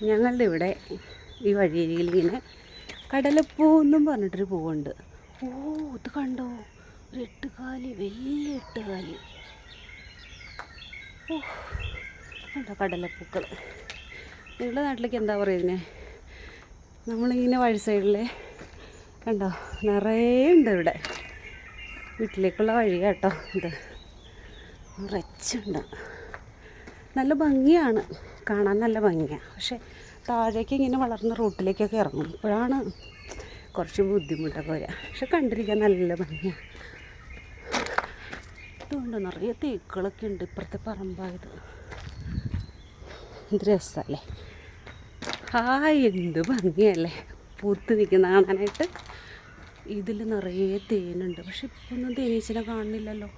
ഞങ്ങളുടെ ഇവിടെ ഈ വഴിയരികിൽ ഇങ്ങനെ കടലപ്പൂ എന്നും പറഞ്ഞിട്ടൊരു പൂവുണ്ട്. ഓ, ഇത് കണ്ടോ, ഒരു 8 കാലി, വലിയ 8 കാലി. ഓ, കണ്ടോ കടലപ്പൂക്കൾ. നിങ്ങളുടെ നാട്ടിലേക്ക് എന്താ പറയുക ഇതിനെ? നമ്മളിങ്ങനെ വഴി സൈഡിൽ കണ്ടോ നിറയെ ഉണ്ട് ഇവിടെ. വീട്ടിലേക്കുള്ള വഴി കേട്ടോ ഇത്. നിറച്ചുണ്ട്. നല്ല ഭംഗിയാണ് കാണാൻ, നല്ല ഭംഗിയാണ്. പക്ഷേ താഴേക്ക് ഇങ്ങനെ വളർന്ന റൂട്ടിലേക്കൊക്കെ ഇറങ്ങും, അപ്പോഴാണ് കുറച്ച് ബുദ്ധിമുട്ടൊക്കെ വരിക. പക്ഷെ കണ്ടിരിക്കാൻ നല്ല ഭംഗിയാണ്. ഇതുകൊണ്ട് നിറയെ തേക്കുകളൊക്കെ ഉണ്ട്. ഇപ്പുറത്തെ പറമ്പായത്. എന്ത് രസമല്ലേ! എന്ത് ഭംഗിയല്ലേ പൂത്ത് നിൽക്കുന്ന കാണാനായിട്ട്. ഇതിൽ നിറയെ തേനുണ്ട്. പക്ഷെ ഇപ്പം ഒന്നും തേനീച്ചനെ കാണുന്നില്ലല്ലോ.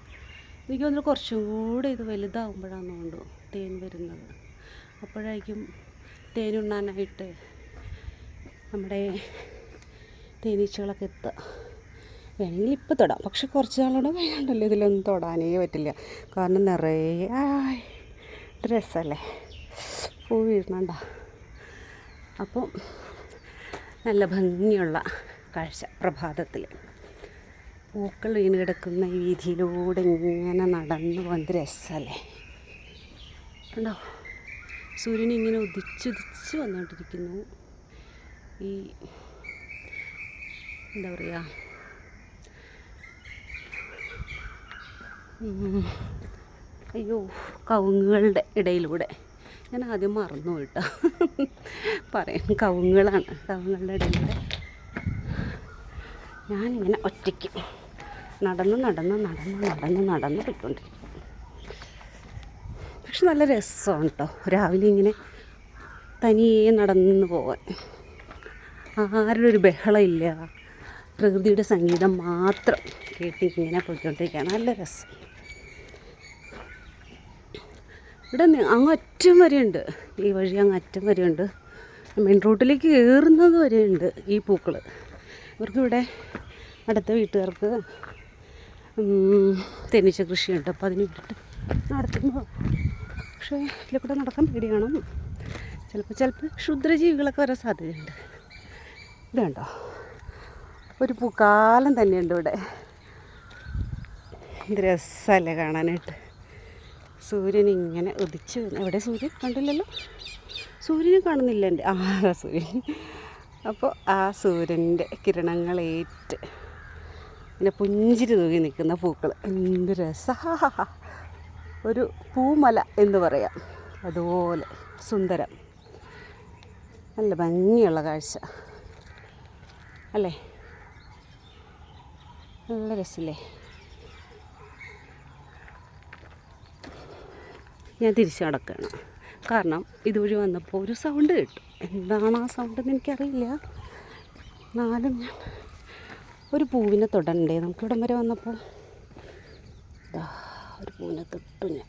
എനിക്ക് തോന്നുന്നു കുറച്ചും കൂടെ ഇത് വലുതാകുമ്പോഴാണ് തോന്നുന്നു തേൻ വരുന്നത്. അപ്പോഴായിരിക്കും തേനുണ്ണാനായിട്ട് നമ്മുടെ തേനീച്ചകളൊക്കെ എത്തുക. വേണമെങ്കിൽ ഇപ്പം തൊടാം, പക്ഷെ കുറച്ച് നാളോടെ വേണ്ടല്ലോ ഇതിലൊന്നും തൊടാനേ പറ്റില്ല. കാരണം നിറയെ ഇത് രസമല്ലേ പൂ വീഴണണ്ട. അപ്പം നല്ല ഭംഗിയുള്ള കാഴ്ച പ്രഭാതത്തിൽ പൂക്കൾ വീണ് കിടക്കുന്ന ഈ വീതിയിലൂടെ ഇങ്ങനെ നടന്നു പോകുന്നത് രസമല്ലേ. കണ്ടോ, സൂര്യൻ ഇങ്ങനെ ഉദിച്ചുദിച്ച് വന്നുകൊണ്ടിരിക്കുന്നു. ഈ എന്താ പറയുക, കവുങ്ങുകളുടെ ഇടയിലൂടെ. ഞാൻ ആദ്യം മറന്നു കേട്ടോ പറയാൻ. കവുങ്ങുകളാണ്, കവുങ്ങുകളുടെ ഇടയിലൂടെ ഞാനിങ്ങനെ ഒറ്റയ്ക്ക് നടന്ന് പോയിക്കൊണ്ടിരിക്കും. പക്ഷെ നല്ല രസമാണ് കേട്ടോ രാവിലെ ഇങ്ങനെ തനിയെ നടന്നു പോവാൻ. ആരുടെ ഒരു ബഹളമില്ല, പ്രകൃതിയുടെ സംഗീതം മാത്രം കേട്ടിങ്ങനെ പോയിക്കൊണ്ടിരിക്കുക. നല്ല രസം. ഇവിടെ അങ്ങറ്റം വരെയുണ്ട്, ഈ വഴി അങ്ങറ്റം വരെയുണ്ട്. മെയിൻ റോഡിലേക്ക് കയറുന്നത് വരെയുണ്ട് ഈ പൂക്കൾ. ഇവർക്കിവിടെ അടുത്ത വീട്ടുകാർക്ക് തേനീച്ച കൃഷിയുണ്ട്. അപ്പോൾ അതിന് വേണ്ടിയിട്ട് നടത്തുന്നു. പക്ഷേ ഇതിൽ കൂടെ നടക്കാൻ പേടിയാണ്. ചിലപ്പോൾ ക്ഷുദ്രജീവികളൊക്കെ വരാൻ സാധ്യതയുണ്ട്. ഇത് കണ്ടോ, ഒരു പൂക്കാലം തന്നെയുണ്ട് ഇവിടെ. ഇത് രസമല്ലേ കാണാനായിട്ട്. സൂര്യൻ ഇങ്ങനെ ഉദിച്ച്. എവിടെ സൂര്യൻ? കണ്ടില്ലല്ലോ, സൂര്യനെ കാണുന്നില്ല എൻ്റെ. സൂര്യൻ. അപ്പോൾ ആ സൂര്യൻ്റെ കിരണങ്ങളേറ്റ് ഇങ്ങനെ പുഞ്ചിരി തൂകി നിൽക്കുന്ന പൂക്കൾ എന്ത് രസമാണ്. ഒരു പൂമല എന്ന് പറയാം, അതുപോലെ സുന്ദരം. നല്ല ഭംഗിയുള്ള കാഴ്ച അല്ലേ, നല്ല രസമില്ലേ. ഞാൻ തിരിച്ച് നടക്കുകയാണ്. കാരണം ഇതുവഴി വന്നപ്പോൾ ഒരു സൗണ്ട് കേട്ടു. എന്താണ് ആ സൗണ്ടെന്ന് എനിക്കറിയില്ല. എന്നാലും ഞാൻ ഒരു പൂവിനെ തൊടണ്ടേ. നമുക്കിവിടം വരെ വന്നപ്പോൾ ഒരു പൂവിനെ തൊട്ടു ഞാൻ.